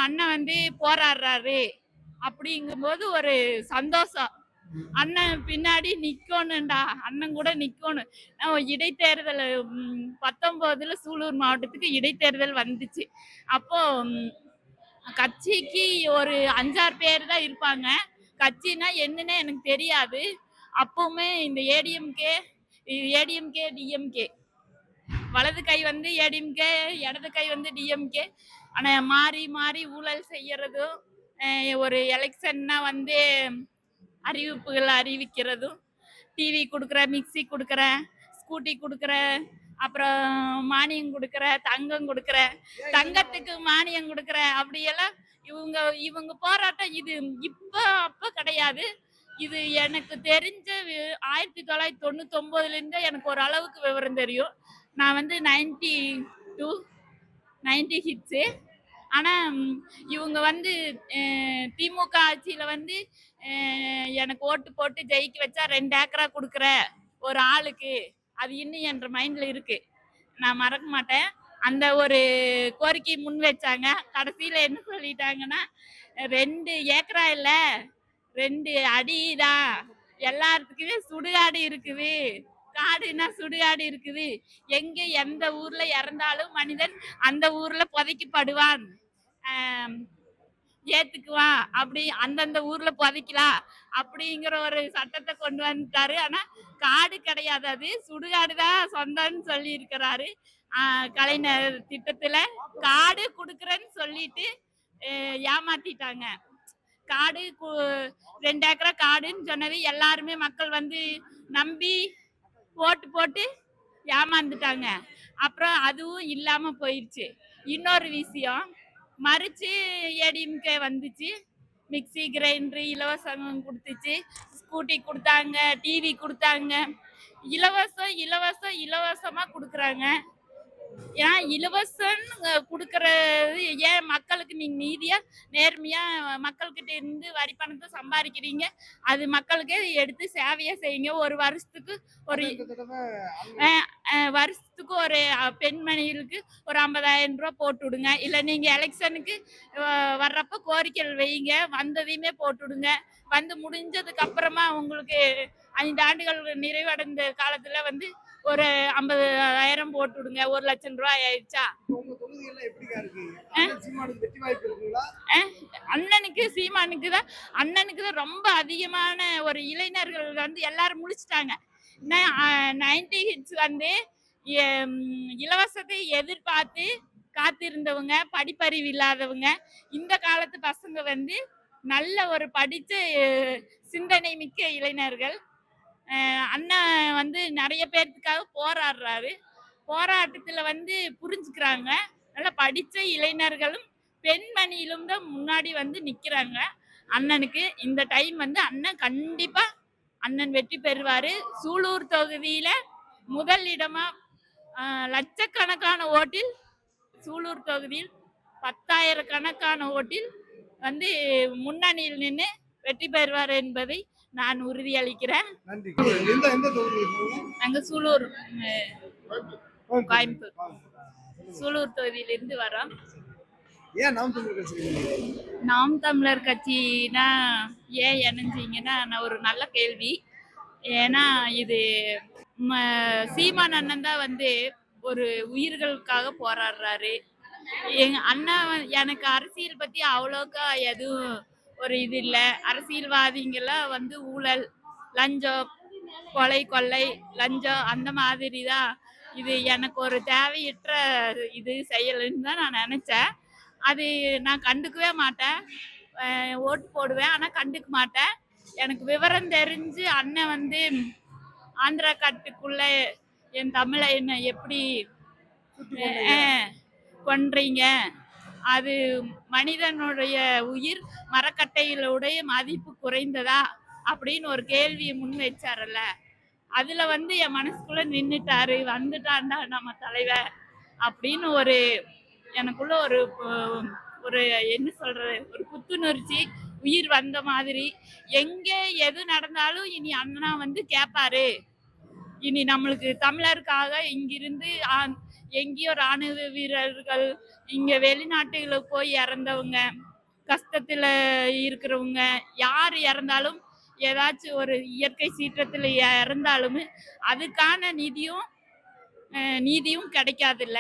அண்ணன் வந்து போராடுறாரு அப்படிங்கும்போது ஒரு சந்தோஷம். அண்ணன் பின்னாடி நிக்கணும்டா, அண்ணன் கூட நிக்கணும். இடைத்தேர்தல் 19ல சூலூர் மாவட்டத்துக்கு இடைத்தேர்தல் வந்துச்சு. அப்போ கட்சிக்கு ஒரு 5, 6 பேர் தான் இருப்பாங்க. கட்சினா என்னன்னே எனக்கு தெரியாது. அப்பவுமே இந்த ஏடிஎம்கே, டிஎம்கே, வலது கை வந்து ஏடிஎம்கே, இடது கை வந்து டிஎம்கே. ஆனா மாறி மாறி ஊழல் செய்யறதும், ஒரு எலெக்ஷன்னா வந்து அறிவிப்புகள் அறிவிக்கிறதும், டிவி கொடுக்குறேன், மிக்சி கொடுக்குறேன், ஸ்கூட்டி கொடுக்குறேன், அப்புறம் மானியம் கொடுக்குறேன், தங்கம் கொடுக்குறேன், தங்கத்துக்கு மானியம் கொடுக்குறேன், அப்படியெல்லாம் இவங்க இவங்க போராட்டம் இது அப்ப கிடையாது. இது எனக்கு தெரிஞ்ச 1999லேருந்து எனக்கு ஒரு அளவுக்கு விவரம் தெரியும். நான் வந்து 90 ஹிட்ஸு. ஆனா இவங்க வந்து திமுக ஆட்சியில வந்து எனக்கு ஓட்டு போட்டு ஜெயிக்க வச்சா 2 ஏக்கரா கொடுக்குற ஒரு ஆளுக்கு, அது இன்னும் என்ற மைண்ட்ல இருக்கு, நான் மறக்க மாட்டேன். அந்த ஒரு கோரிக்கை முன் வச்சாங்க. கடைசியில என்ன சொல்லிட்டாங்கன்னா, 2 ஏக்கரா இல்ல 2 அடி தான், எல்லாத்துக்குமே சுடுகாடு இருக்குது, காடுனா சுடுகாடு இருக்குது, எங்க எந்த ஊர்ல இறந்தாலும் மனிதன் அந்த ஊர்ல புதைக்கப்படுவான், ஏத்துக்குவான், அப்படி அந்தந்த ஊர்ல புதைக்கலாம் அப்படிங்கிற ஒரு சட்டத்தை கொண்டு வந்துட்டாரு. ஆனா காடு கிடையாது, அது சுடுகாடுதான் சொந்தம்னு சொல்லி இருக்கிறாரு. கலைஞர் திட்டத்துல காடு குடுக்கறேன்னு சொல்லிட்டு ஏமாத்திட்டாங்க. காடு 2 ஏக்கரா காடுன்னு சொன்னது எல்லாருமே மக்கள் வந்து நம்பி ஓட்டு போட்டு ஏமாந்துட்டாங்க. அப்புறம் அதுவும் இல்லாம போயிடுச்சு. இன்னொரு விஷயம், மறிச்சு ஏடிஎம்கே வந்துச்சு. மிக்சி கிரைண்டர் இலவசம் கொடுத்துச்சு, ஸ்கூட்டி கொடுத்தாங்க, டிவி கொடுத்தாங்க. இலவசமா கொடுக்குறாங்க. ஏன் இலவசம் கொடுக்கறது? ஏன் மக்களுக்கு நீங்க நீதியா நேர்மையா மக்கள்கிட்ட இருந்து வரி பணத்தை சம்பாதிக்கிறீங்க, அது மக்களுக்கே எடுத்து சேவையா செய்யுங்க. ஒரு வருஷத்துக்கு ஒரு பெண்மணிகளுக்கு ஒரு 50,000 ரூபாய் போட்டு விடுங்க. இல்ல நீங்க எலெக்ஷனுக்கு வர்றப்ப கோரிக்கைகள் வைங்க, வந்ததையுமே போட்டு விடுங்க. வந்து முடிஞ்சதுக்கு அப்புறமா உங்களுக்கு 5 ஆண்டுகள் நிறைவடைந்த காலத்துல வந்து ஒரு 50,000 போட்டு விடுங்க. 1,00,000 ரூபாய் ஆயிடுச்சா? அண்ணனுக்கு சீமானுக்கு தான் ரொம்ப அதிகமான ஒரு இளைஞர்கள் வந்து எல்லாரும் முடிச்சுட்டாங்க. 90 ஹிட்ஸ் வந்து இலவசத்தை எதிர்பார்த்து காத்திருந்தவங்க, படிப்பறிவு இல்லாதவங்க, இந்த காலத்து பசங்க வந்து நல்ல ஒரு படிச்ச சிந்தனை மிக்க இளைஞர்கள். அண்ணன் வந்து நிறைய பேர்த்துக்காக போராடுறாரு. போராட்டத்துல வந்து புரிஞ்சுக்கிறாங்க. நல்லா படிச்ச இளைஞர்களும் பெண்மணியிலும் தான் முன்னாடி வந்து நிக்கிறாங்க. அண்ணனுக்கு இந்த டைம் வந்து அண்ணன் கண்டிப்பா வெற்றி பெறுவாரு. சூலூர் தொகுதியில முதல் இடமா லட்சக்கணக்கான ஓட்டில், சூலூர் தொகுதியில் 10,000 கணக்கான ஓட்டில் வந்து முன்னணியில் நின்று வெற்றி பெறுவார் என்பதை நான் உறுதியளிக்கிறேன். நாங்க சூலூர், கோயம்புத்தூர், சூலூர் தொகுதியிலிருந்து வரோம். நாம் தமிழர் கட்சினா ஏன் இணைஞ்சீங்கன்னா, நான் ஒரு நல்ல கேள்வி. ஏன்னா இது சீமான் அண்ணன் தான் வந்து ஒரு உயிர்களுக்காக போராடுறாரு. எங்க அண்ணா எனக்கு அரசியல் பத்தி அவ்வளோக்கா எதுவும் ஒரு இது இல்லை. அரசியல்வாதிங்கெல்லாம் வந்து ஊழல், லஞ்சம், கொலை, கொள்ளை, லஞ்சம் அந்த மாதிரி தான். இது எனக்கு ஒரு தேவையற்ற இது செயலுன்னு தான் நான் நினைச்சேன். அது நான் கண்டுக்கவே மாட்டேன். ஓட்டு போடுவேன், ஆனால் கண்டுக்க மாட்டேன். எனக்கு விவரம் தெரிஞ்சு அண்ணன் வந்து ஆந்திரா காட்டுக்குள்ள என் தமிழை என்ன எப்படி கொன்றீங்க, அது மனிதனுடைய உயிர் மரக்கட்டைகளுடைய மதிப்பு குறைந்ததா அப்படின்னு ஒரு கேள்வியை முன் வச்சாரல்ல, அதுல வந்து என் மனசுக்குள்ள நின்னுட்டாரு. வந்துட்டான்டா நம்ம தலைவர் அப்படின்னு ஒரு எனக்குள்ள ஒரு என்ன சொல்றது, ஒரு புத்துணர்ச்சி, உயிர் வந்த மாதிரி. எங்க எது நடந்தாலும் இனி அண்ணா வந்து கேட்பாரு. இனி நம்மளுக்கு தமிழருக்காக இங்கிருந்து எங்கேயோ ராணுவ வீரர்கள், இங்க வெளிநாட்டுகளுக்கு போய் இறந்தவங்க, கஷ்டத்துல இருக்கிறவங்க, யார் இறந்தாலும் ஏதாச்சும் ஒரு இயற்கை சீற்றத்துல இறந்தாலும் அதுக்கான நீதியும் கிடைக்காதுல்ல.